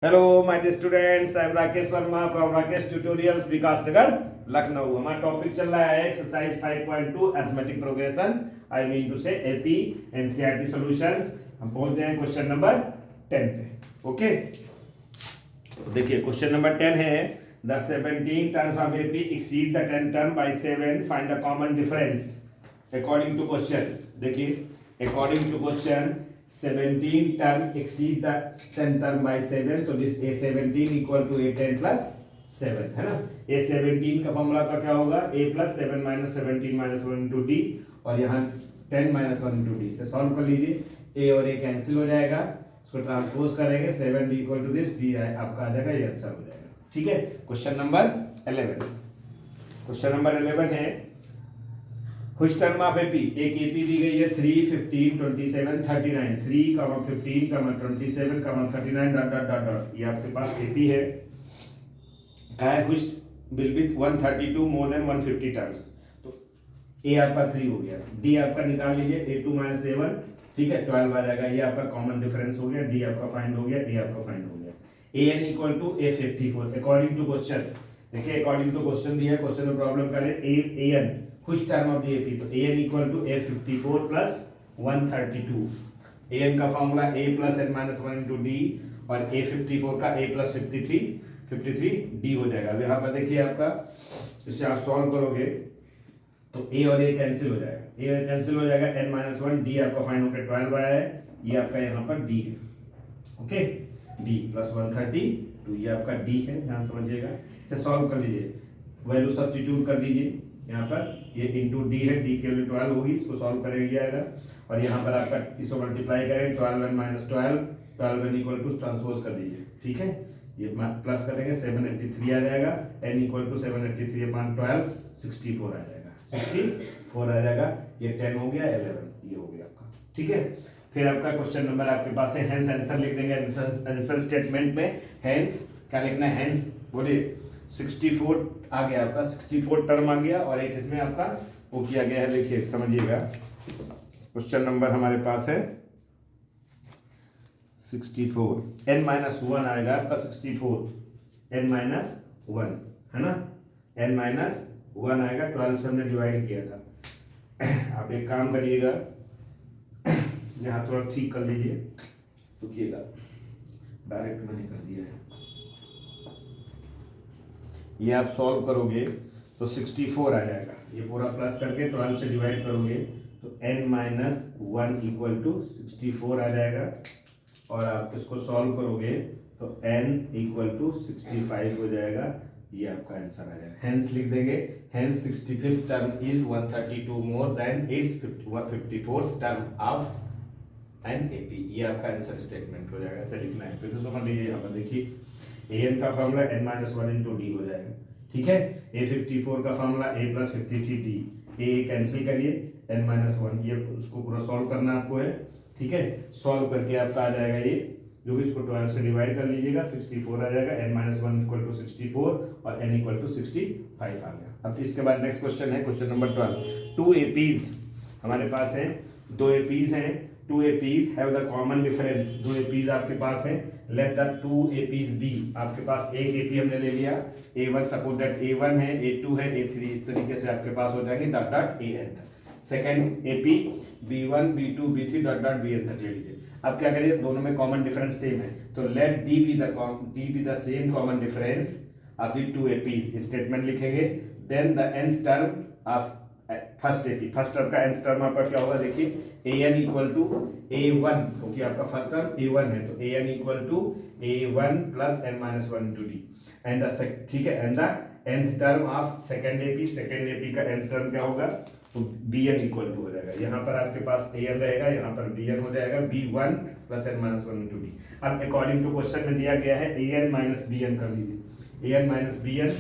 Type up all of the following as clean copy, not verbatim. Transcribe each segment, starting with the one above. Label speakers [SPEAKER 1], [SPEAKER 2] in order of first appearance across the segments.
[SPEAKER 1] Hello, my dear students. I am Rakesh Verma from Rakesh Tutorials, विकास नगर लखनऊ। हमारा topic चल रहा है exercise 5.2 arithmetic progression. I mean to say AP NCERT solutions. हम पहुंचते हैं question number 10 पे। ओके, तो देखिए क्वेश्चन नंबर 10 है the 17 terms of AP exceed the 10 term by 7, find the common difference according to question. देखिए according to question 17 term exceed the 10 term by 7, तो this a17 equal to a10 plus 7 है ना। a17 का formula का क्या होगा, a plus 7 minus 17 minus 1 into d, और यहाँ 10 माइनस 1 इंटू डी से सॉल्व कर लीजिए। a और a कैंसिल हो जाएगा, इसको ट्रांसपोज करेंगे 7d equal to this D आपका आ जाएगा, ये आंसर हो जाएगा। ठीक है, क्वेश्चन नंबर 11। क्वेश्चन नंबर 11 है कुछ टर्म ऑफ एपी, एक एपी दी गई है 3, 15, 27, 39, 3, 15, 27, 39 डॉट डॉट डॉट डॉट, ये आपके पास एपी है। कहा है कुछ will with 132 more than 150 terms, तो ए आपका 3 हो गया, डी आपका निकाल लीजिए a2 माइनस a1, ठीक है 12 आ जाएगा, ये आपका कॉमन डिफरेंस हो गया, डी आपका फाइंड हो गया, ए आपका फाइंड हो गया। an equal to a54 according to question. देखिए अकॉर्डिंग टू क्वेश्चन दिया है, क्वेश्चन में प्रॉब्लम करें an कुछ टर्म ऑफ द एपी, तो an equal to a54 plus 132। an का formula a plus n minus 1 into d, और a54 का a प्लस 53 डी हो जाएगा। अब यहाँ पर देखिए आपका, इससे आप सॉल्व करोगे तो a और a कैंसिल हो जाएगा, a और कैंसिल हो जाएगा, n माइनस 1 डी आपका फाइंड होकर 12 आया है, ये आपका यहाँ पर d है। ओके, d प्लस 132, ये आपका d है, ध्यान समझिएगा। इसे सॉल्व कर लीजिए, वैल्यू सब्स्टिट्यूट कर दीजिए यहाँ पर, ये इंटू डी है, डी के लिए 12 होगी, इसको सॉल्व करेंगे आएगा, और यहाँ पर आपका इसको मल्टीप्लाई करें 12 माइनस 12 इक्वल टू ट्रांसपोज कर दीजिए, ठीक है, ये प्लस करेंगे 783 आ जाएगा, n इक्वल टू 783 अपॉन 12 64 आ जाएगा, 64 आ जाएगा, ये 10 हो गया, 11 ये हो गया आपका। ठीक है, फिर आपका क्वेश्चन नंबर आपके पास है, हेंस आंसर लिख देंगे आंसर स्टेटमेंट में। हेंस क्या लिखना है, हेंस बोलिए 64 आ गया आपका, 64 टर्म आ गया, और एक इसमें आपका वो किया गया है। देखिए समझिएगा, क्वेश्चन नंबर हमारे पास है 64, n माइनस 1 आएगा आपका 64, n माइनस 1 है ना, n माइनस 1 आएगा, 12 से हमने डिवाइड किया था। आप एक काम करिएगा, यहाँ थोड़ा ठीक कर लीजिए, रुकिएगा, डायरेक्ट मैंने कर दिया है, ये आप सॉल्व करोगे तो 64 आ जाएगा, ये पूरा प्लस करके 12 से डिवाइड करोगे तो n माइनस 1 इक्वल टू 64 आ जाएगा, और आप इसको सॉल्व करोगे तो n इक्वल टू 65 हो जाएगा, ये आपका आंसर आ जाएगा। हेंस लिख देंगे, hence 65th term is 132 more than it's 54th term of an AP, ये आपका आंसर स्टेटमेंट हो जाएगा। ऐसे लिखना है, फिर से समझ लीजिए, यहाँ पर देखिए an का formula n minus 1 into d हो जाएगा, ठीक है, a54 का formula a plus 53 D, a cancel करिए, n माइनस 1, ये उसको पूरा सॉल्व करना आपको है, ठीक है, सॉल्व करके आपका आ जाएगा ये, जो भी इसको 12 से डिवाइड कर लीजिएगा 64 आ जाएगा, n माइनस 1 इक्वल टू 64 और n इक्वल टू 65 आ गया। अब इसके बाद नेक्स्ट क्वेश्चन है क्वेश्चन नंबर 12। 2 एपीज हमारे पास है, 2 एपीज हैं, 2 APs have the common difference, 2 APs आपके पास है, लेट द 2 एपीज बी, आपके पास एक एपी हमने ले लिया, a1 सपोज दैट a1 है, a2 है, a3, इस तरीके से आपके पास हो जाएंगे डॉट डॉट an तक। Second AP b1 b2 b3 dot dot bn तक ले लीजिए। अब क्या करिए, दोनों में कॉमन डिफरेंस सेम है, तो let d be the same common difference of the 2 APs, statement लिखेंगे, then the nth term of first AP, first term का nth टर्म आपका क्या होगा, देखिए an इक्वल टू a1, क्योंकि आपका फर्स्ट टर्म a1 है, तो an equal to a1 plus n minus 1 into d, and ठीक है, and the nth term of second AP का nth टर्म क्या होगा, तो bn इक्वल टू हो जाएगा, यहाँ पर आपके पास an रहेगा, यहाँ पर bn हो जाएगा, b1 plus n minus 1 into D. अब अकॉर्डिंग टू क्वेश्चन में दिया गया है an माइनस bn कर लीजिए, an minus bn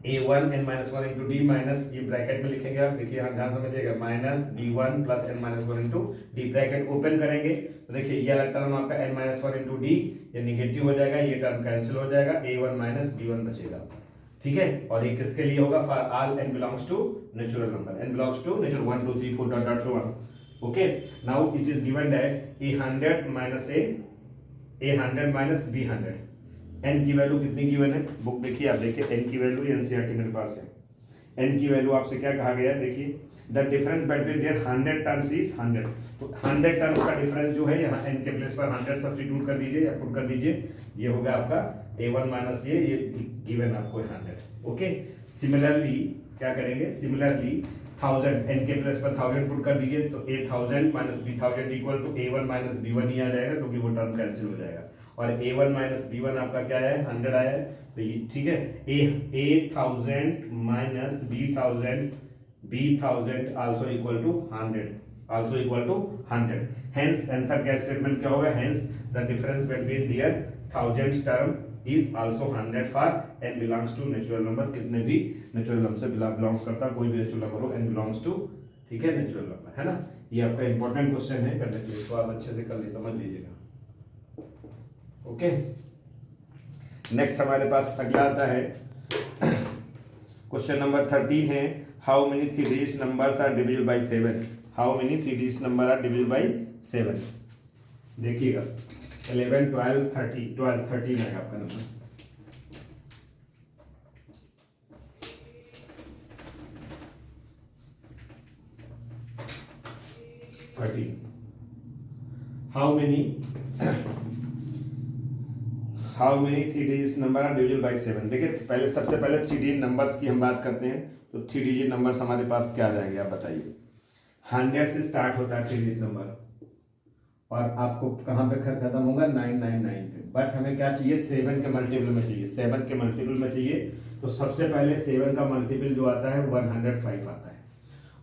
[SPEAKER 1] a1 n minus 1 into D minus, ये ब्रैकेट में लिखेंगे आप, देखिए यहाँ ध्यान समझिएगा, minus b1 plus n minus 1 into D, bracket open करेंगे तो देखिए ये वाला टर्म आपका n माइनस 1 इंटू डी, ये निगेटिव हो जाएगा, ये टर्म कैंसिल हो जाएगा, a1 माइनस b1 बचेगा, ठीक है, और ये किसके लिए होगा, for all n belongs to natural number, n belongs to natural 1 2 3 4 dot dot so on. Okay, now it is given that a100 minus a A 100 minus B 100। N की value कितनी गिवन है, बुक देखिए आप देखिए, N की value NCERT मेरे पास है। N की वैल्यू आपसे क्या कहा गया है, देखिए the difference between there 100 terms is 100। तो 100 टर्म्स का डिफरेंस जो है यहाँ एन के प्लेस पर 100 सब्स्टिट्यूट कर दीजिए या पुट कर दीजिए, ये हो गया आपका a1 माइनस ये गिवन आपको 100। ओके, सिमिलरली क्या करेंगे, सिमिलरली 1000 एन के प्लेस पर 1000 पुट कर दीजिए, तो a 1000 minus b 1000 equal to a1 minus b1 ही आ जाएगा, क्योंकि वो टर्म कैंसिल हो जाएगा। और a1 माइनस b1 आपका क्या है, 100 आया है, तो ये ठीक है। a 1000 minus b 1000 also equal to 100, also equal to 100। Hence answer क्या स्टेटमेंट क्या होगा, hence the difference between their 1000 term is also 100 for n belongs to natural number. कितने भी नेचुरल नंबर से बिलोंग्स करता है, कोई भी नेचुरल नंबर हो, एन बिलोंग्स टू, ठीक है, नेचुरल नंबर, है ना। ये आपका इंपॉर्टेंट क्वेश्चन है करने के लिए, इसको आप अच्छे से कर ली, समझ लीजिएगा। ओके, नेक्स्ट हमारे पास अगला आता है क्वेश्चन नंबर 13 है, how many 3 digit numbers are divisible by 7। How many 3 digit number are divisible by 7। देखिएगा 11 12 13 है आपका number. How many 3 digit number are divisible by 7। देखिए पहले, सबसे पहले 3 डिजिट नंबर्स की हम बात करते हैं, तो 3 डिजिट नंबर्स हमारे पास क्या आ जाएंगे, आप बताइए। 100 से स्टार्ट होता है 3 डिजिट नंबर, और आपको कहाँ पे खत्म होगा, 999 पे। बट हमें क्या चाहिए, 7 के मल्टीपल में चाहिए, 7 के मल्टीपल में चाहिए। तो सबसे पहले 7 का मल्टीपल जो आता है 105 आता है,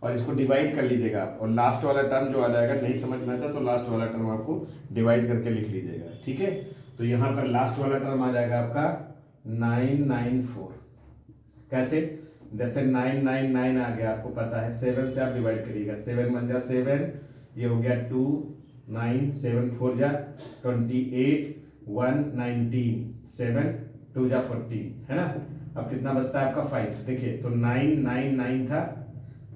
[SPEAKER 1] और इसको डिवाइड कर लीजिएगा आप, और लास्ट वाला टर्म जो आ जाएगा, नहीं समझ में आता तो लास्ट वाला टर्म आपको डिवाइड करके लिख लीजिएगा, ठीक है। तो यहाँ पर लास्ट वाला टर्म आ जाएगा आपका 994। कैसे, जैसे 999 आ गया, आपको पता है 7 से आप डिवाइड करिएगा, 7 बन जा 7, ये हो गया 2 9 7 4 जा 28 1 19 7 2 जा 14, है ना। अब कितना बचता है आपका 5। देखिए तो 999 था,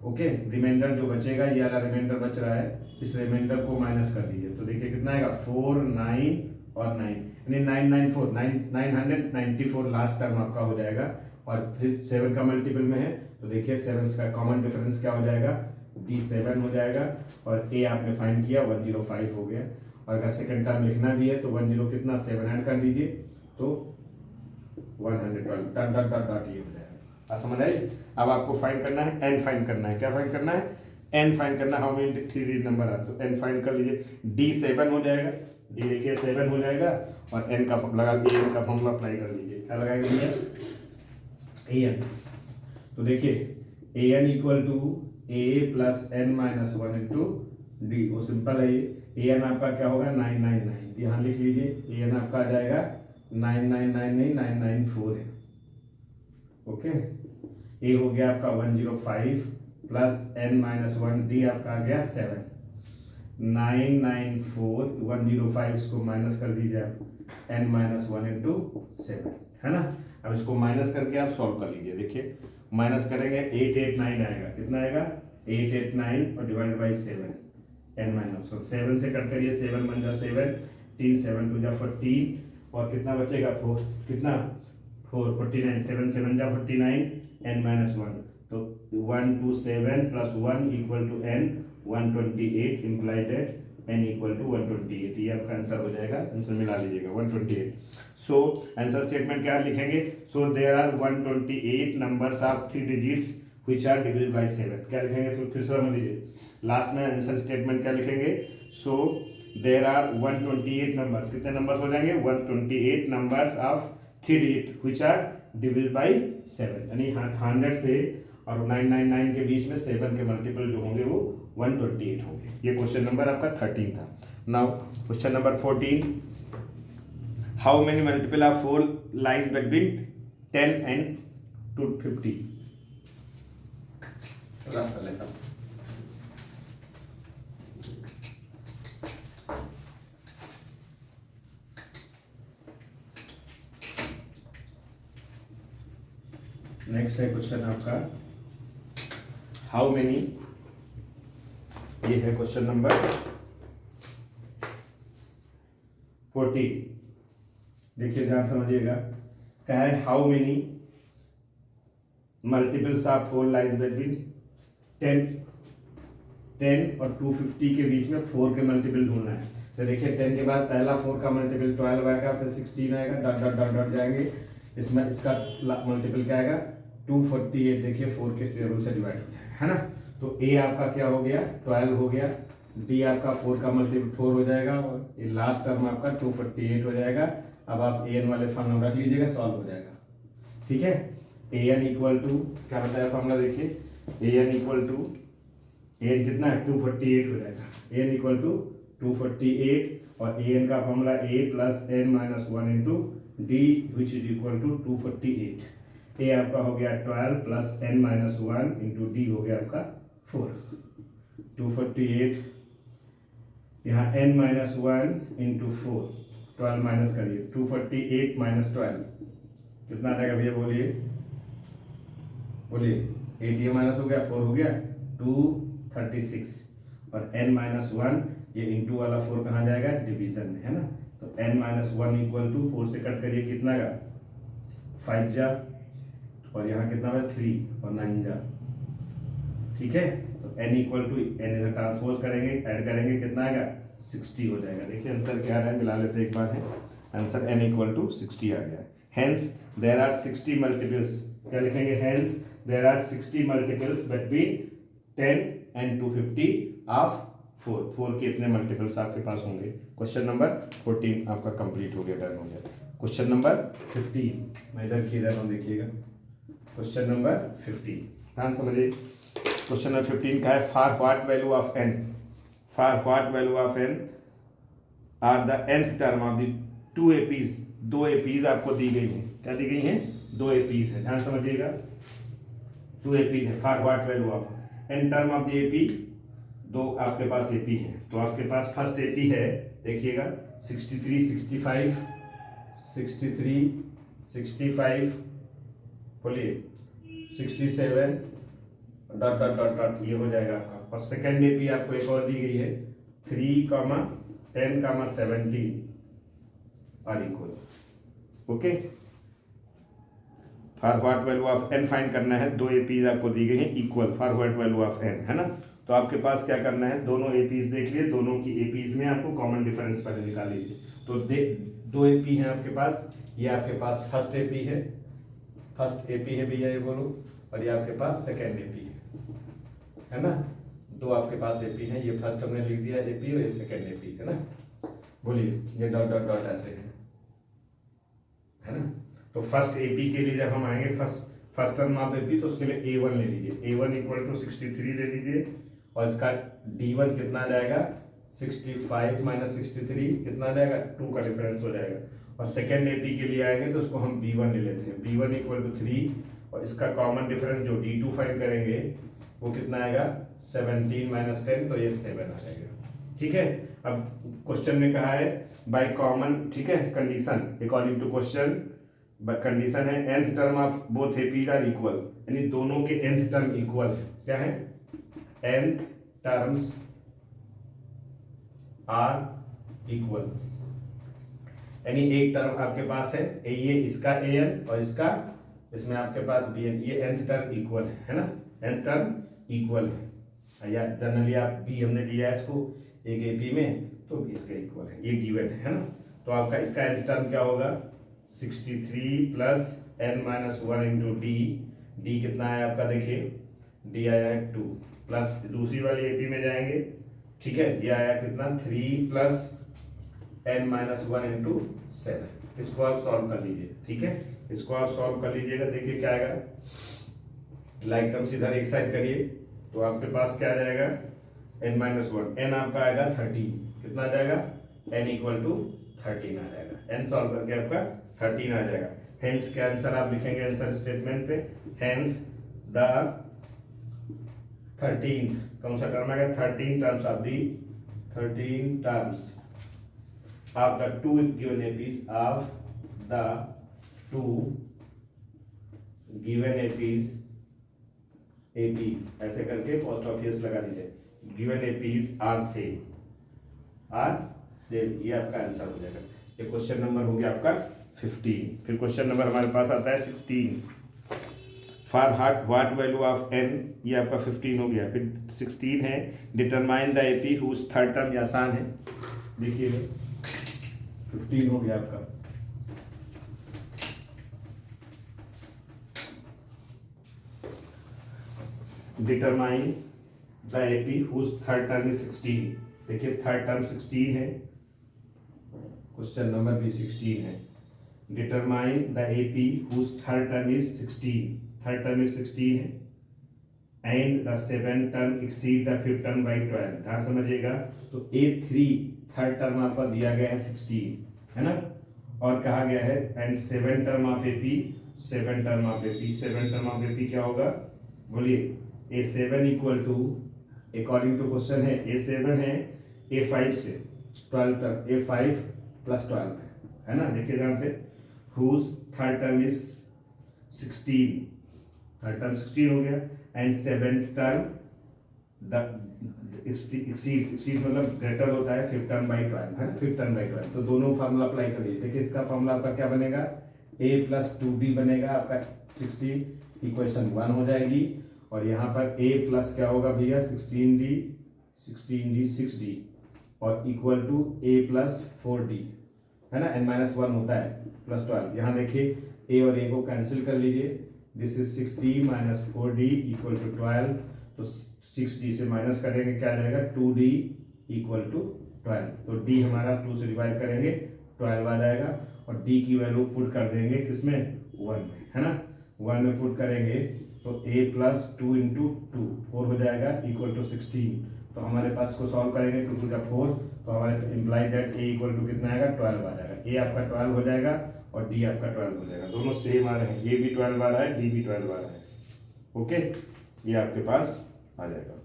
[SPEAKER 1] ओके, रिमाइंडर जो बचेगा, ये वाला रिमाइंडर बच रहा है, इस रिमाइंडर को माइनस कर दीजिए, तो देखिए कितना आएगा 4 9 और 9, यानी 994 994 लास्ट टर्म आपका हो जाएगा। और फिर 7 का मल्टीपल में है, तो देखिए 7 का कॉमन डिफरेंस क्या हो जाएगा, D7 हो जाएगा, और A आपने फाइंड किया 105 हो गया। और अगर सेकंड टर्म लिखना भी है तो 10 कितना 7 ऐड कर दीजिए, तो 112 डॉट डॉट डॉट डॉट ये हो जाएगा। समझ आई। अब आपको फाइंड करना है, एन फाइंड करना है। क्या फाइंड करना है, एन फाइंड करना है। हाउ मेनी 3 डिजिट नंबर है, तो एन फाइंड कर लीजिए। D7 हो जाएगा, D देखिए 7 हो जाएगा, और एन का लगा एन का फॉर्मूला अप्लाई कर लीजिए। क्या लगाएंगे भैया, एन। तो देखिए n equal to a plus N minus 1 into d, वो सिंपल है ये। एन आपका क्या होगा 999, यहाँ लिख लीजिए। एन आपका आ जाएगा 999 नहीं 994 है, ओके। ए हो गया आपका 105 प्लस एन माइनस 1, डी आपका आ गया 7। 994 105 इसको माइनस कर दीजिए आप, एन माइनस 1 इंटू 7, है ना। अब इसको माइनस करके आप सॉल्व कर लीजिए। देखिए माइनस करेंगे 889 आएगा, कितना आएगा 889 और डिवाइड बाई 7, एन माइनस 1। 7 से कट करिए, 7 बन जा 7, 3 7 2 जा 14, और कितना बचेगा 4, कितना 4 49, 7 7 जा 49, एन माइनस 1, तो 127 plus 1 equal to n 128, implied that n equal to 128। ये आपका आंसर हो जाएगा, आंसर मिला लीजिएगा 128। सो आंसर स्टेटमेंट क्या लिखेंगे, so there are 128 numbers of 3 digits which are divisible by 7। क्या लिखेंगे, तो फिर से समझ लीजिए, लास्ट में आंसर स्टेटमेंट क्या लिखेंगे, सो देयर आर 128 नंबर्स, कितने नंबर्स हो जाएंगे 128 numbers of 3 digit which are divisible by 7, यानी 100 से और 999 के बीच में 7 के मल्टीपल जो होंगे वो 128 होंगे। ये क्वेश्चन नंबर आपका 13 था। Now question number 14, how many multiple of 4 lies between 10 and 250। Next है क्वेश्चन आपका, हाउ मेनी, ये है क्वेश्चन नंबर 14, देखिए ध्यान समझिएगा, क्या है, how many multiples of 4 lies between 10 और 250 के बीच में 4 के मल्टीपल ढूंढना है। तो देखिए 10 के बाद पहला 4 का मल्टीपल 12 आएगा, फिर 16 आएगा, डॉट डॉट डॉट डॉट जाएंगे, इसमें इसका मल्टीपल क्या आएगा 248। देखिए 4 के टेबल से डिवाइड हो जाएगा, है ना। तो ए आपका क्या हो गया 12 हो गया, डी आपका 4 का मल्टीपल 4 हो जाएगा, और ये लास्ट टर्म आपका 248 हो जाएगा। अब आप ए एन वाले फॉर्मूला रख लीजिएगा, सॉल्व हो जाएगा, ठीक है। ए एन इक्वल टू क्या बताया फॉर्मूला, देखिए A N equal to, A N कितना है 248 हो जाएगा, ए एन इक्वल टू 248, और ए एन का formula A plus N minus 1 into d which is equal to 248। A आपका हो गया 12 plus N minus 1 into d हो गया आपका 4, 248, यहाँ n माइनस 1 इंटू 4, 12 माइनस करिए, 248 माइनस 12 कितना आ जाएगा भैया, बोलिए बोलिए, 8 ये माइनस हो गया, 4 हो गया 236, और n माइनस 1 ये इंटू वाला 4 कहाँ जाएगा, डिवीजन में, है ना। तो n माइनस 1 इक्वल टू 4 से कट करिए, कितना का 5 जा, और यहाँ कितना है 3 और 9 जा, ठीक है। तो n equal to n transpose करेंगे, ऐड करेंगे, कितना आएगा 60 हो जाएगा। देखिए आंसर क्या आ रहा है, मिला लेते हैं एक बार, है आंसर n इक्वल टू 60 आ गया। हेंस देयर आर 60 मल्टीपल्स, क्या लिखेंगे, hence there are 60 multiples between 10 and 250 of 4 के इतने मल्टीपल्स आपके पास होंगे। क्वेश्चन नंबर 14 आपका कंप्लीट हो गया, डन हो गया। क्वेश्चन नंबर 15, मैं इधर किधर हूँ देखिएगा, क्वेश्चन नंबर 15 ध्यान समझिए। क्वेश्चन नंबर 15 का है, for what value of n, for what value of n are the nth term of the 2 APs, 2 APs आपको दी गई हैं, क्या दी गई हैं 2 एपीज है, ध्यान समझिएगा 2 एपीज है। For what value of n term of the AP, 2 आपके पास एपी है, तो आपके पास फर्स्ट एपी है, देखिएगा 63 65 63 65 बोलिए 67 डॉट डॉट डॉट डॉट ये हो जाएगा आपका, और सेकेंड एपी आपको एक और दी गई है 3, 10, 17 are equal, okay. For what value of n find करना है, 2 एपीज आपको दी गई हैं equal, for what value of n, है ना। तो आपके पास क्या करना है, दोनों एपीज देख लिए, दोनों की एपीज में आपको कॉमन डिफरेंस पहले निकाल लीजिए। तो 2 एपी है आपके पास, ये आपके पास फर्स्ट एपी है, फर्स्ट एपी है भैया ये बोलो, और ये आपके पास सेकेंड एपी है ना। 2 आपके पास एपी है, ये फर्स्ट हमने लिख दिया एपी और ये सेकेंड एपी है ना, बोलिए ये डॉट डॉट डॉट ऐसे है ना। तो फर्स्ट एपी के लिए जब हम आएंगे, फर्स्ट टर्म ऑफ एपी, तो उसके लिए A1 ले लीजिए, A1 इक्वल टू 63 ले लीजिए, और इसका D1 कितना आ जाएगा 65 माइनस 63 कितना आ जाएगा 2 का डिफरेंस हो जाएगा। और सेकेंड एपी के लिए आएंगे तो उसको हम B1 ले लेते हैं, B1 इक्वल टू 3, और इसका कॉमन डिफरेंस जो D2 फाइंड करेंगे वो कितना आएगा 17 माइनस 10, तो ये 7 आ जाएगा, ठीक है। अब क्वेश्चन में कहा है बाय कॉमन, ठीक है, condition according to question, condition है nth term of both APs are equal, यानी दोनों के nth टर्म इक्वल है, क्या है nth टर्म्स आर इक्वल, यानी एक टर्म आपके पास है ये इसका an और इसका इसमें आपके पास bn, ये nth टर्म इक्वल है ना, nth टर्म इक्वल है, या जनरली आप b हमने लिया है इसको एक एपी में, तो इसका इक्वल है, ये गिवन है ना। तो आपका इसका nth टर्म क्या होगा 63 plus n minus 1 into d कितना है आपका, देखिए डी आया है 2, प्लस दूसरी वाली एपी में जाएंगे, ठीक है, ये आया कितना 3 प्लस n माइनस 1 इंटू 7, इसको आप सॉल्व कर लीजिए, ठीक है, इसको आप सॉल्व कर लीजिएगा। देखिए क्या आएगा, लाइक टर्म्स इधर एक साइड करिए, तो आपके पास क्या आ जाएगा n माइनस 1, n आपका आएगा 13, कितना आ जाएगा n इक्वल टू 13 आ जाएगा, n सॉल्व करके आपका 13 आ जाएगा। हेंस के आंसर आप लिखेंगे आंसर स्टेटमेंट पे, हेंस द 13th कौन सा टर्म आएगा 13 terms of the 13 terms of the 2 given APs of the 2 given APs ऐसे करके पोस्ट ऑफिस लगा दीजिए, गिवन एपीज आर सेम, ये आपका आंसर हो जाएगा। ये क्वेश्चन नंबर हो गया आपका 15। फिर क्वेश्चन नंबर हमारे पास आता है 16, for what value of n, ये आपका 15 हो गया। फिर 16 है, determine the AP whose third term, ये आसान है, देखिए 15 हो गया आपका। Determine the AP whose third term is 16, देखिए थर्ड टर्म 16 है, क्वेश्चन नंबर भी 16 है। Determine the AP whose third term is 16, third term is 16 है, and the seven term exceed the fifth term by 12, ध्यान समझिएगा। तो A3 थर्ड टर्म आपका दिया गया है 16, है ना, और कहा गया है and seven term of AP, seven term of AP, seven term of AP क्या होगा, बोलिए। A7 equal to, according to question है A7 है A5 से 12 टर्म, A5 प्लस 12 है ना, देखिए ध्यान से, whose third term is 16, third term 16 हो गया, एंड सेवेंथ टर्म एक्सीड मतलब ग्रेटर होता है फिफ्थ टर्म बाई 12, है ना, फिफ्थ टर्म बाई 12। तो दोनों फार्मूला अप्लाई करिए, देखिए इसका फार्मूला आपका क्या बनेगा, a प्लस 2b बनेगा आपका 16, इक्वेशन 1 हो जाएगी। और यहाँ पर a प्लस क्या होगा भैया 16d 6d और equal to a plus 4d, है ना, n-1 होता है प्लस 12। यहाँ देखिए a और a को कैंसिल कर लीजिए, this is 6d minus 4d equal to 12, तो 6d से माइनस करेंगे क्या आ जाएगा 2d इक्वल टू 12, तो d हमारा 2 से डिवाइड करेंगे 12 आ जाएगा, और d की वैल्यू पुट कर देंगे किसमें 1 में, है ना, 1 में पुट करेंगे तो a प्लस 2 इंटू 2 4 हो जाएगा इक्वल टू 16। तो हमारे पास इसको सॉल्व करेंगे 2 टू 4, तो हमारे implied that a equal to कितना आएगा 12 आ जाएगा, a आपका 12 हो जाएगा और d आपका 12 हो जाएगा, दोनों सेम आ रहे हैं, a भी 12 आ रहा है, d भी 12 आ रहा है, ओके, ये आपके पास आ जाएगा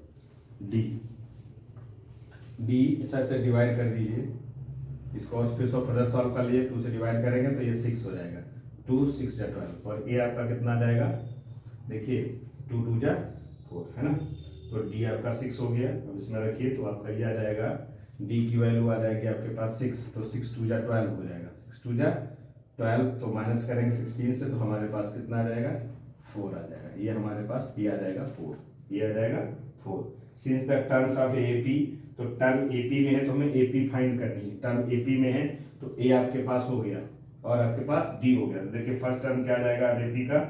[SPEAKER 1] d ऐसा से डिवाइड कर दीजिए इसको, और फिर सो फर्दर सॉल्व कर लीजिए, 2 से डिवाइड करेंगे तो ये 6 हो जाएगा, 2 6 या 12, और a आपका कितना आ जाएगा, देखिए 2 2 जा 4, है ना, तो d आपका 6 हो गया। अब इसमें रखिए तो आपका ये आ जाएगा, d की वैल्यू आ जाएगी आपके पास 6, तो 6 2 जा 12 हो जाएगा, 6 2 जा 12, तो माइनस करेंगे 16 से, तो हमारे पास कितना आ जाएगा 4 आ जाएगा, ये हमारे पास ये आ जाएगा 4, ये आ जाएगा 4। Since the terms of AP, तो टर्म एपी में है तो हमें एपी फाइंड करनी है, टर्म एपी में है तो ए आपके पास हो गया और आपके पास डी हो गया। तो देखिए फर्स्ट टर्म क्या आ जाएगा एपी का,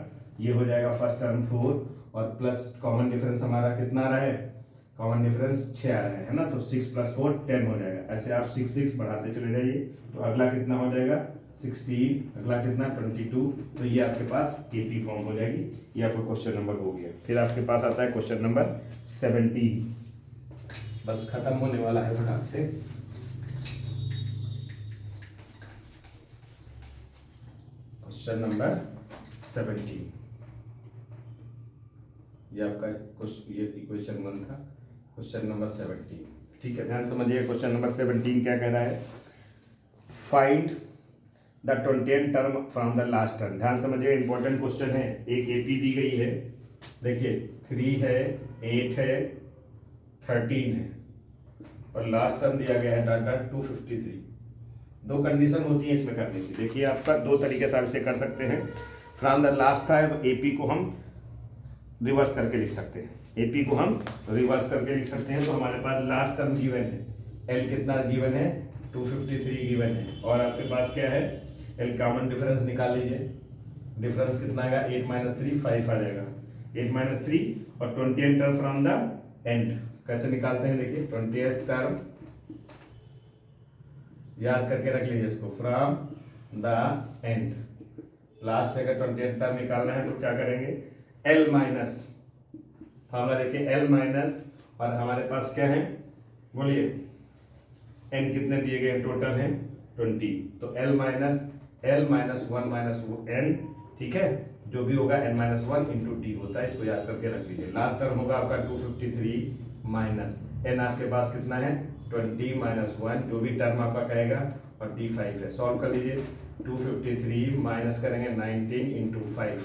[SPEAKER 1] ये हो जाएगा फर्स्ट टर्म 4, और प्लस कॉमन डिफरेंस हमारा कितना आ रहा है, कॉमन डिफरेंस 6 आ रहा है ना, तो 6 प्लस 4 10 हो जाएगा, ऐसे आप 6 6 बढ़ाते चले जाइए, तो अगला कितना हो जाएगा 16, अगला कितना 22, तो ये आपके पास एपी फॉर्म हो जाएगी, ये आपका क्वेश्चन नंबर हो गया। फिर आपके पास आता है क्वेश्चन नंबर 17, बस खत्म होने वाला है फटाक से। क्वेश्चन नंबर 17, ये आपका ये इक्वेशन 1 था, क्वेश्चन नंबर 17, ठीक है, ध्यान समझिए। क्वेश्चन नंबर 17 क्या कह रहा है, find the 20th term from the last term, ध्यान समझिए, इंपॉर्टेंट क्वेश्चन है। एक एपी दी गई है, देखिए 3 है 8 है 13 है, और लास्ट टर्म दिया गया है डाटा 253। दो कंडीशन होती है इसमें करने की, देखिए आपका दो तरीके से आप इसे कर सकते हैं। From the last time AP को हम रिवर्स करके लिख सकते हैं, एपी को हम रिवर्स करके लिख सकते हैं। तो हमारे पास लास्ट टर्म गिवन है, एल कितना गिवन है 253 गिवन है, और आपके पास क्या है एल कॉमन डिफरेंस निकाल लीजिए, डिफरेंस कितना आएगा 8 - 3 5 आ जाएगा, 8 - 3 और 20th term from the end कैसे निकालते हैं, देखिए 20th टर्म याद करके रख लीजिए इसको, फ्रॉम द एंड, लास्ट से अगर 20th टर्म निकालना है तो क्या करेंगे एल माइनस, फॉर्मूला देखिए एल माइनस, और हमारे पास क्या है बोलिए एन कितने दिए गए टोटल हैं 20, तो एल माइनस 1 माइनस एन, ठीक है, जो भी होगा n-1 इंटू डी होता है, इसको याद करके रख लीजिए। लास्ट टर्म होगा आपका 253 माइनस एन आपके पास कितना है 20 - 1, जो भी टर्म आपका कहेगा, और डी 5 है, सॉल्व कर लीजिए। 253 माइनस करेंगे 19 इंटू 5,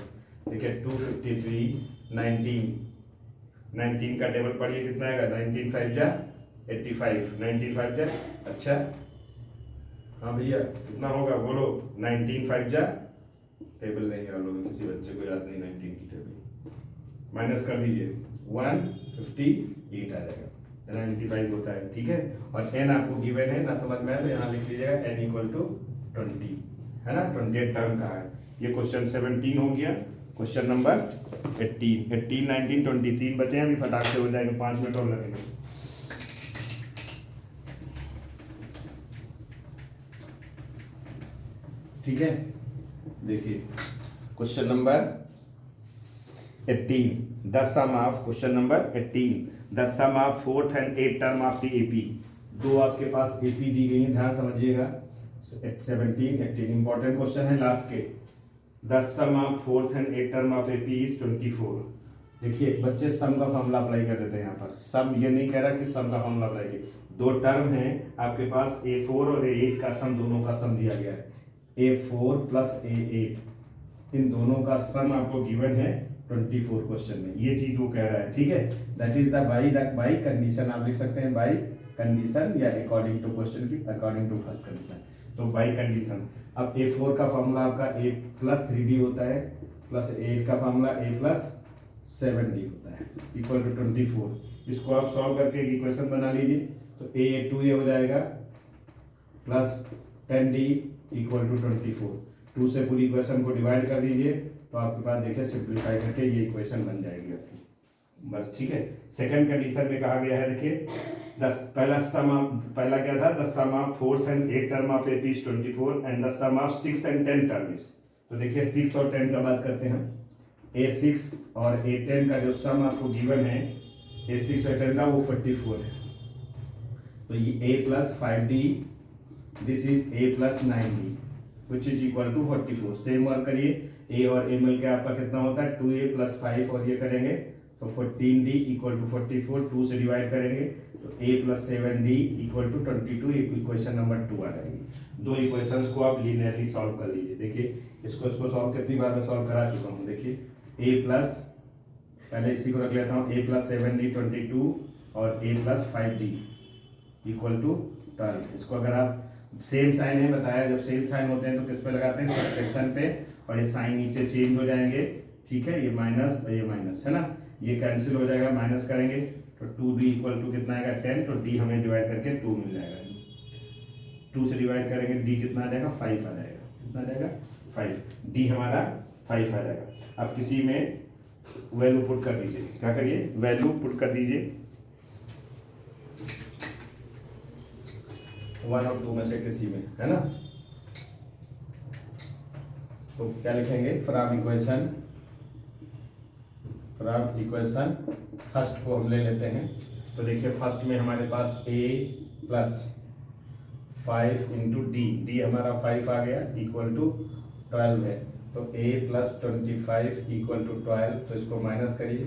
[SPEAKER 1] देखिए 253 19 का टेबल पढ़िए कितना आएगा 19 5 जा 85, 19 5 जा अच्छा हाँ भैया कितना होगा बोलो। 19 5 जा, टेबल नहीं है लोग, किसी बच्चे को याद नहीं 19 की टेबल, माइनस कर दीजिए 158 आ जाएगा, 95 होता है। ठीक है, और n आपको गिवन है ना, समझ में आया तो यहाँ लिख लीजिएगा n इक्वल टू 20, है ना, 28 टर्म का है। ये क्वेश्चन 17 हो गया। क्वेश्चन नंबर 18, 19 20 3 बचे हैं, अभी फटाक से हो जाएंगे, 5 मिनट और लगेंगे। ठीक है, देखिए question number 18, the sum of, question number 18, the sum of fourth and 8 term of the AP. दो आपके पास एपी दी गई है, ध्यान समझिएगा। 17 18 इंपॉर्टेंट क्वेश्चन है लास्ट के। The sum of fourth and 8 term of AP is 24। देखिए बच्चे सम का फॉर्मूला अप्लाई कर देते हैं यहाँ पर। सम ये नहीं कह रहा कि सम का फॉर्मूला अप्लाई किए, दो टर्म है आपके पास, A4 और A8 का सम, दोनों का सम दिया गया है। A4 प्लस A8, इन दोनों का सम आपको गिवन है 24 क्वेश्चन में, ये चीज वो कह रहा है। ठीक है, that is the by condition, आप लिख सकते हैं बाई कंडीशन या अकॉर्डिंग टू क्वेश्चन की, अकॉर्डिंग टू फर्स्ट कंडीशन, तो बाई कंडीशन। अब A4 का फॉर्मूला आपका A प्लस 3D होता है, प्लस A8 का फॉर्मूला A प्लस 7D होता है, इक्वल टू 24। इसको आप सॉल्व करके एक इक्वेशन बना लीजिए, तो A2A हो जाएगा प्लस 10D इक्वल टू 24। 2 से पूरी इक्वेशन को डिवाइड कर दीजिए, तो आपके पास देखिए सिंप्लीफाई करके ये इक्वेशन बन जाएगी आपकी, बस। ठीक है, सेकंड कंडीशन में कहा गया है, देखिए पहला क्या था, the sum of fourth and 8 term of AP is 24 and the sum of 6th and 10th term is, तो देखिए 6 और 10 का बात करते हैं। A6 और A10 का जो सम आपको गिवन है, A6 और 10 का, वो 44 है। तो ये A plus 5D, this is A plus 9D which is equal to 44। Same work करिए, A और A मिल के आपका कितना होता है 2A प्लस 5, और ये करेंगे तो 14D इक्वल टू 44, 2 से डिवाइड करेंगे तो A plus 7D equal to 22, equation number 2 आ जाएगी। दो इक्वेशंस को आप लीनियरली सॉल्व कर लीजिए। देखिए इसको सॉल्व कितनी बार मैं सॉल्व करा चुका हूँ। देखिए A प्लस, पहले इसी को रख लेता हूँ, A प्लस 7D 22 और A plus 5D equal to 12। इसको अगर आप सेम साइन है बताया, जब सेम साइन होते हैं तो किस पे लगाते हैं, सब्ट्रैक्शन पे, और ये साइन नीचे चेंज हो जाएंगे। ठीक है, ये माइनस और ये माइनस है ना, ये कैंसिल हो जाएगा, माइनस करेंगे तो 2D इक्वल टू कितना आएगा 10, तो D हमें डिवाइड करके 2 मिल जाएगा। 2 से डिवाइड करेंगे D कितना आ जाएगा 5 आ जाएगा, कितना आ जाएगा 5, D हमारा 5 आ जाएगा। अब किसी में वैल्यू पुट कर दीजिए, क्या करिए, वैल्यू पुट कर दीजिए 1 और 2 में से किसी में, है ना। तो क्या लिखेंगे, फ्रॉम इक्वेशन फर्स्ट को हम ले लेते हैं। तो देखिए फर्स्ट में हमारे पास A प्लस 5 इंटू डी हमारा 5 आ गया, इक्वल टू 12 है। तो A प्लस 25 इक्वल टू 12, तो इसको माइनस करिए,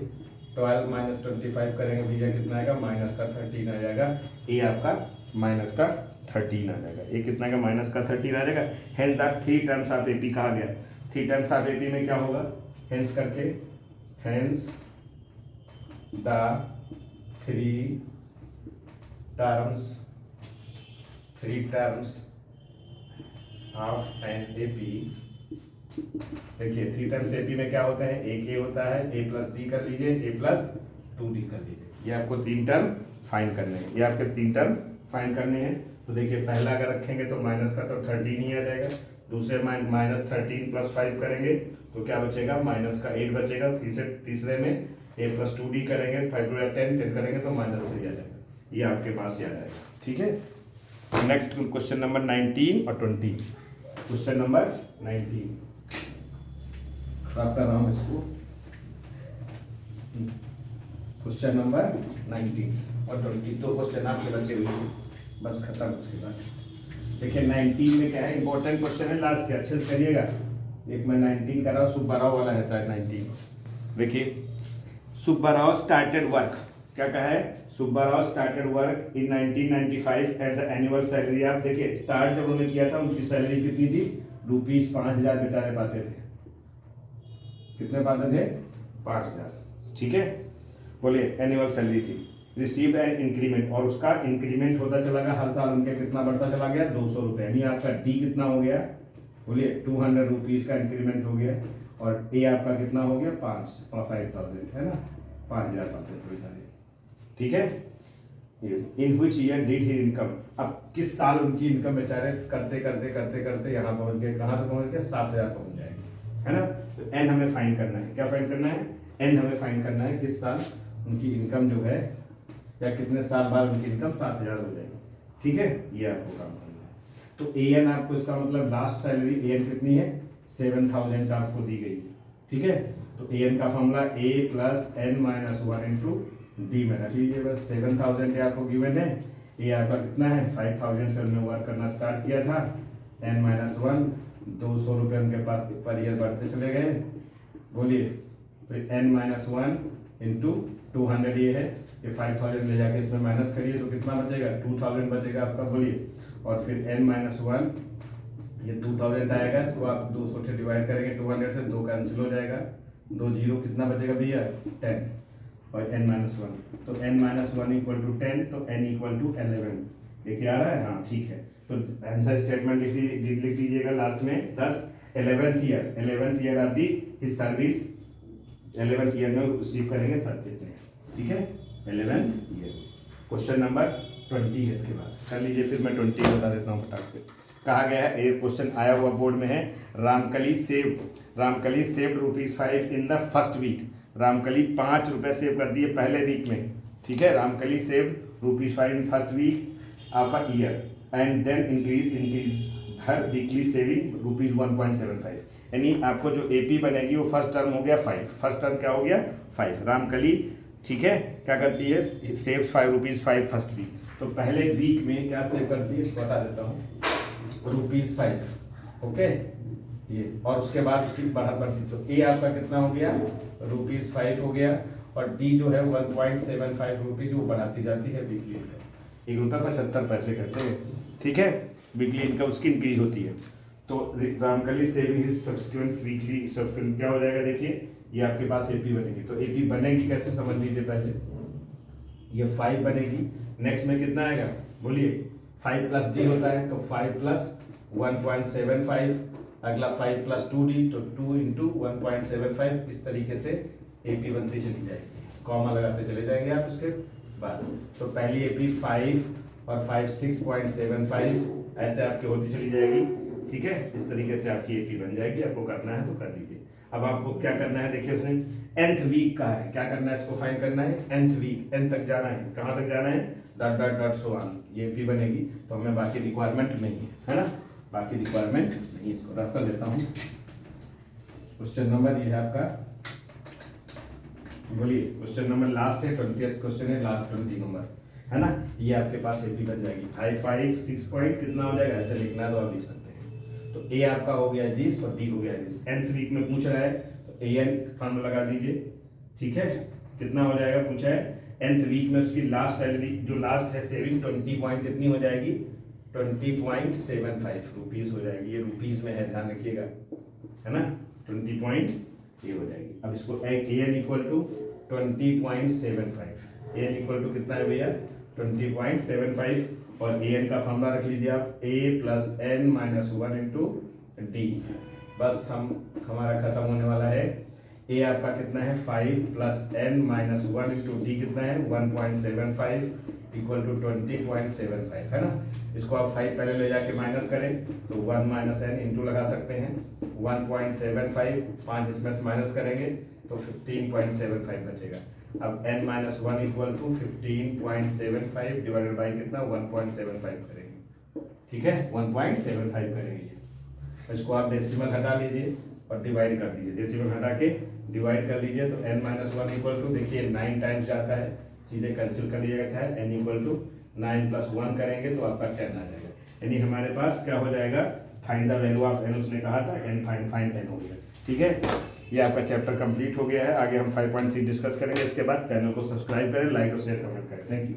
[SPEAKER 1] 12 माइनस 25 करेंगे भैया कितना आएगा, माइनस का 13 आ जाएगा। A आपका माइनस का 13 आ जाएगा, ये कितना का माइनस का 13 आ जाएगा। Hence the 3 terms of AP कहा गया। 3 टर्म्स ऑफ एपी में क्या होगा, हेंस करके, hence the 3 terms of an AP. देखिए 3 टर्म्स एपी में क्या होता है, एक ए होता है, A प्लस डी कर लीजिए, A प्लस 2D कर लीजिए। ये आपको 3 टर्म फाइंड करने हैं, ये आपके 3 टर्म फाइंड करने हैं। तो देखिए पहला अगर रखेंगे तो माइनस का तो 13 ही आ जाएगा, दूसरे माइनस 13 प्लस 5 करेंगे तो क्या बचेगा, माइनस का 8 बचेगा। तीसरे में A प्लस 2D करेंगे, 5 2 10 करेंगे तो माइनस 3 आ जाएगा, ये आपके पास ही आ जाएगा। ठीक है, नेक्स्ट क्वेश्चन नंबर 19 और 20। क्वेश्चन नंबर 19 कर रहा हूँ इसको, क्वेश्चन नंबर 19 और 20, 2 क्वेश्चन आपके बचे हुए हैं, बस खत्म। उसके बाद देखिए 19 में क्या है, इंपॉर्टेंट क्वेश्चन है लास्ट के, अच्छे से करिएगा। एक मैं 19 कर रहा हूँ, सुब्बाराव वाला है शायद 19। देखिए सुब्बाराव स्टार्टेड वर्क, क्या कहा है, Subbarao started work in 1995 at the annual salary. आप देखिए स्टार्ट जब उन्होंने किया था उनकी सैलरी कितनी थी, ₹5000 बेचारे पाते थे। कितने पाते थे, 5000। ठीक है, बोलिए एनुअल सैलरी थी। रिसीव्ड एन इंक्रीमेंट, और उसका इंक्रीमेंट होता चला गया हर साल, उनके कितना बढ़ता चला गया 200 रुपये, यानी आपका डी कितना हो गया बोलिए 200 रुपीज़ का इंक्रीमेंट हो गया, और ए आपका कितना हो गया 5,000 है ना, 5,500, ठीक है। In which year did he income, अब किस साल उनकी इनकम बेचारे करते करते करते करते यहाँ पहुँच गए, कहाँ तक पहुँच गए 7,000 पहुँच जाएंगे, है ना। तो एन हमें फाइंड करना है, क्या फाइंड करना है, एन हमें फाइंड करना है किस साल उनकी इनकम जो है, या कितने साल बाद उनकी इनकम 7,000 हो जाएगी, ठीक है, ये आपको काम करना है। तो ए एन आपको, इसका मतलब लास्ट सैलरी ए एन कितनी है 7,000 आपको दी गई है, ठीक है। तो ए एन का फॉर्मूला ए plus N minus 1 into D में रख लीजिए, बस 7,000 आपको गिवन है, ये आपका कितना है 5,000 से उन्होंने वर्क करना स्टार्ट किया था, एन माइनस 1 200 रुपये उनके पास पर ईयर बढ़ते चले गए, बोलिए फिर एन माइनस 1 इंटू 200 ये है, ये 5,000 ले जाके इसमें माइनस करिए तो कितना बचेगा 2,000 बचेगा आपका, बोलिए, और फिर एन माइनस 1 ये 2,000 आएगा, इसको आप 200 से डिवाइड करेंगे, 200 से 2 कैंसिल हो जाएगा, 2 जीरो कितना बचेगा भैया 10, और n माइनस 1, तो n माइनस 1 इक्वल टू 10, तो n इक्वल टू 11, देखिए आ रहा है, हाँ ठीक है। तो आंसर स्टेटमेंट लिख दीजिएगा लास्ट में 10 11th year of the his service, 11th year में रिसीव करेंगे सब कितने, ठीक है 11th ईयर। क्वेश्चन नंबर 20 है, इसके बाद कर लीजिए, फिर मैं 20 बता देता हूँ फटाक से। कहा गया है, ये क्वेश्चन आया हुआ बोर्ड में है, Ramkali saved ₹5 in the first week, Ramkali 5 रुपये सेव कर दिए पहले वीक में, ठीक है, Ramkali saved ₹5 in first week of a year and then increase हर वीकली सेविंग ₹1.75, यानी आपको जो एपी बनेगी वो फर्स्ट टर्म हो गया 5, फर्स्ट टर्म क्या हो गया 5, रामकली, ठीक है, क्या करती है सेव ₹5 फर्स्ट वीक, तो पहले वीक में क्या सेव करती है इसको बता देता हूँ ₹5, ओके ये, और उसके बाद उसकी बढ़ती, तो ए आपका कितना हो गया ₹5 हो गया, और डी जो है 1.75 रुपीज़ वो बढ़ाती जाती है वीकली इनकम, ₹1.75 कहते हैं, ठीक है, वीकली इनकम उसकी इंक्रीज होती है। तो Ramkali saving his subsequent weekly subsequent क्या हो जाएगा, देखिए ये आपके पास एपी बनेगी, तो एपी बनेगी कैसे समझ लीजिए, पहले ये 5 बनेगी, नेक्स्ट में कितना आएगा बोलिए 5 प्लस डी होता है, तो 5 प्लस 1.75, अगला 5 प्लस 2d, तो 2 इंटू 1.75, इस तरीके से एपी बनती चली जाएगी, कॉमा लगाते चले जाएंगे आप उसके बाद। तो पहली एपी 5 और 5 6.75 ऐसे आपकी होती चली जाएगी, ठीक है, इस तरीके से आपकी एपी बन जाएगी, आपको करना है तो कर लीजिए। अब आपको क्या करना है, देखिए उसने nth वीक का है, क्या करना है इसको फाइंड करना है, nth वीक, n तक जाना है, कहाँ तक जाना है dot dot dot so on, ये एपी बनेगी, तो हमें बाकी रिक्वायरमेंट नहीं है ना, बाकी रिक्वायरमेंट नहीं, इसको रख कर लेता हूँ। क्वेश्चन नंबर ये है आपका, बोलिए क्वेश्चन नंबर लास्ट है 20th क्वेश्चन है, लास्ट 20 नंबर है ना, ये आपके पास एपी बन जाएगी 5 6 पॉइंट कितना हो जाएगा, ऐसे लिखना है तो आप लिख सकते हैं। तो ए आपका हो गया दिस और डी हो गया दिस, nth वीक में पूछ रहा है तो ए एन फॉर्मूला लगा दीजिए, ठीक है, कितना हो जाएगा पूछा है, nth वीक में उसकी लास्ट सैलरी जो लास्ट है सेविंग 20 पॉइंट कितनी हो जाएगी 20.75 रुपीज़ हो जाएगी, ये रुपीज़ में है ध्यान रखिएगा, है ना 20 पॉइंट ये हो जाएगी। अब इसको A N equal to 20.75, A N equal to कितना है भैया 20.75, और ए एन का फॉर्मूला रख लीजिए आप A plus N minus 1 into D, बस हमारा खत्म होने वाला है। ए आपका कितना है 5 plus N minus 1 into d कितना है 1.75 इक्वल टू 20.75, है ना। इसको आप 5 पहले ले जाके माइनस करें तो 1 माइनस एन इंटू लगा सकते हैं 1.75, 5 इसमें से माइनस करेंगे तो 15.75 बचेगा। अब n minus 1 equal to 15.75 divided by कितना 1.75 करेंगे, ठीक है 1.75 करेंगे। इसको आप डेसिमल हटा लीजिए और डिवाइड कर दीजिए, डेसिमल हटा के डिवाइड कर लीजिए तो n माइनस 1 इक्वल टू देखिए 9 टाइम्स जाता है, सीधे कैंसिल कर लीजिएगा, चाहे n इक्वल टू 9 प्लस 1 करेंगे तो आपका 10 आ जाएगा, यानी हमारे पास क्या हो जाएगा find the value of n, उसने कहा था n फाइंड n हो गया, ठीक है। ये आपका चैप्टर कंप्लीट हो गया है, आगे हम 5.3 डिस्कस करेंगे, इसके बाद चैनल को सब्सक्राइब करें, लाइक और शेयर कमेंट करें, थैंक यू।